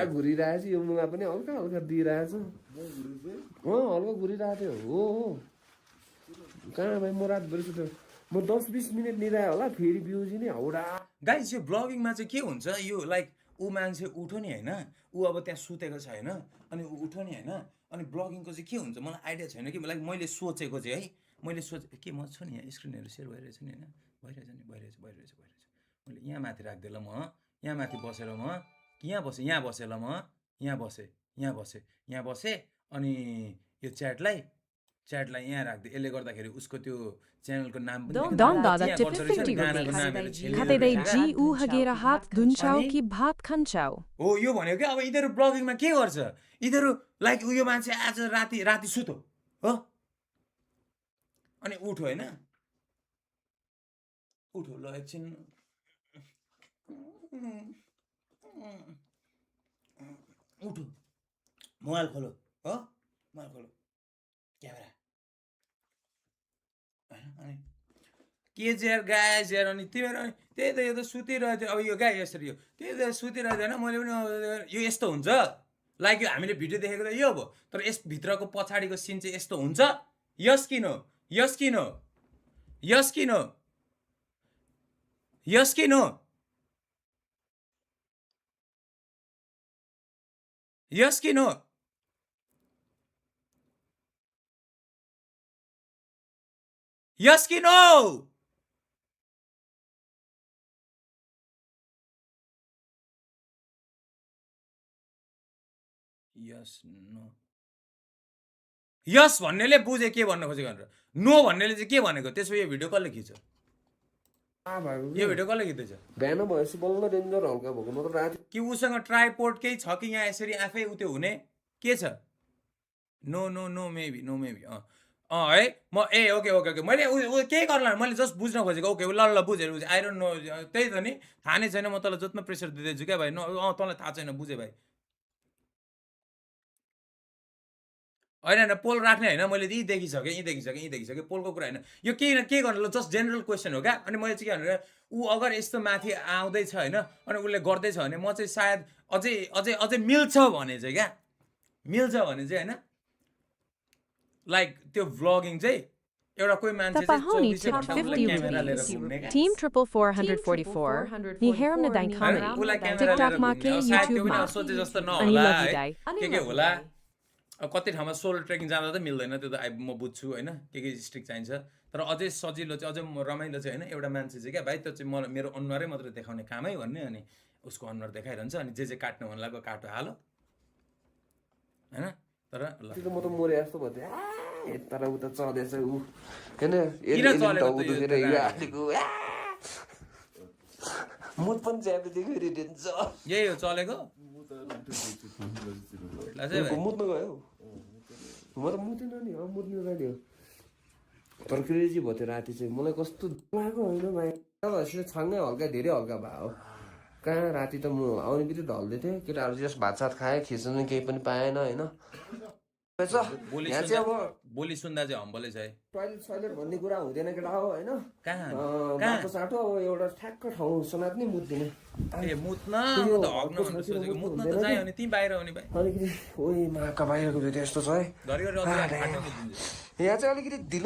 घुरिरहेछ यो मुला पनि हल्का हल्का दिइरहेछ हल्का घुरिरहेको थियो हो कहाँ भाइ म रातभरि सुत्यो म 10-20 मिनट निरायो होला फेरि बिउजी नै हौडा गाइस यो ब्लगिङमा चाहिँ के हुन्छ यो लाइक ऊ मान्छे उठ्यो नि होइन ऊ अब त्यहाँ सुतेको छ होइन अनि ऊ उठ्यो नि होइन अनि ब्लगिङको चाहिँ के हुन्छ मलाई आइडिया छैन कि लाइक मैले सोचेको चाहिँ है मैले के म छु नि यहाँ स्क्रिनहरू सेयर भइरहेछ नि होइन भइरहेछ मैले यहाँ माथि राखिदिएँ ल म यहाँ माथि बसेर म यहाँ बसेँ ल म यहाँ बसेँ अनि यो च्याटलाई यहाँ राख्दै यसले गर्दाखेरि उसको त्यो च्यानलको नाम पनि Don Dada tipped 50 rupees. Khatedei ji u hagera hat dunchao ki bhat khanchao. हो यो भनेको कि अब यिनीहरू ब्लगिङमा के गर्छ यिनीहरू लाइक उयो मान्छे आज राति सुतो हो अनि उठ्यो होइन उठ्यो ल एकछिन उठ्यो मोबाइल खोलो हो मोबाइल खोलो क्यामेरा अनि के चाहिँ यार गाइस यार अनि तिमीहरू त्यही त यो त सुतिरहेको थियो अब यो गाई यसरी यो त्यही त सुतिरहेको थियो होइन मैले पनि यो यस्तो हुन्छ लाइक यो हामीले भिडियो देखेको त यो हो तर यसभित्रको पछाडिको सिन चाहिँ यस्तो हुन्छ यस किन यस भन्नेले बुझे के भन्न खोजेको भनेर नो भन्नेले चाहिँ के भनेको त्यसो यो भिडियो कसले खिच्छ यो भिडियो कसले खिच्दैछ बिहान भएपछि बल्ल डेन्जर हल्का भएको म त राति कि उसँग ट्राइपोर्ड केही छ कि यहाँ यसरी आफै उत्यो हुने के छ नो मेबी है म ओके मैले केही गर्ला मैले जस्ट बुझ्न खोजेको ओके ल बुझेर आई डोन्ट नो त्यही त नि थाहा नै छैन म तँलाई जतिमा प्रेसर दिँदैछु क्या भाइ तँलाई थाहा छैन बुझेँ भाइ होइन पोल राख्ने होइन मैले यी देखिसकेँ पोलको कुरा होइन यो के गर्नु जस्ट जेनरल क्वेसन हो क्या अनि मैले चाहिँ के भनेर ऊ अगर यस्तो माथि आउँदैछ होइन अनि उसले गर्दैछ भने म चाहिँ सायद अझै मिल्छ भने चाहिँ होइन लाइक त्यो भ्लगिङ चाहिँ एउटा कोही मान्छे Tapahoni tipped 50 rupees. Team 444. Ni heram na dain comedy. TikTok ma ke YouTube ma. सोचे जस्तो Ani नहोला love you है dai. के होला अब कति ठाउँमा सोलो ट्रेकिङ जाँदा त मिल्दैन त्यो त म बुझ्छु होइन के स्ट्रिक चाहिन्छ तर अझै सजिलो चाहिँ अझै रमाइलो चाहिँ होइन एउटा मान्छे चाहिँ क्या भाइ त्यो चाहिँ मलाई मेरो अनुहारै मात्रै देखाउने कामै भन्ने अनि उसको अनुहार देखाइरहन्छ अनि जे काट्नु मन लाग्यो काटो हालो होइन तर ल त्यो म त मोरे जस्तो भन्थेँ यता र उता चढेछ ऊ होइन मुद पनि च्यापेदेखि रिटेन्छ यही हो चलेको मुद्नु गयो म त मुद्दिन नि मुद्नु जाने हो तर क्रेजी भयो त्यो राति चाहिँ मलाई कस्तो लागेको होइन भाइ छाङ्गै हल्का धेरै हल्का भयो कहाँ राति त म आउने बित्तिकै ढल्दै थिएँ केटाहरू चाहिँ भातसात खाएँ खिच्नु केही पनि पाएन होइन बोली सुन्दा चाहिँ हम्बलै छ है टोइलेट भन्ने कुरा हुँदैन केटा हो होइन कहाँ बाटो साटो अब एउटा ठ्याक्क ठाउँ समात नि मुद्दिने ए मुत्न त हग्न भनेर सोचेको मुत्न त चाहियो भने तिमी बाहिर आउने भाइ अलिकति ओइ माका बाहिरको भिडियो यस्तो छ है घरिघरि यहाँ चाहिँ अलिकति ढिलो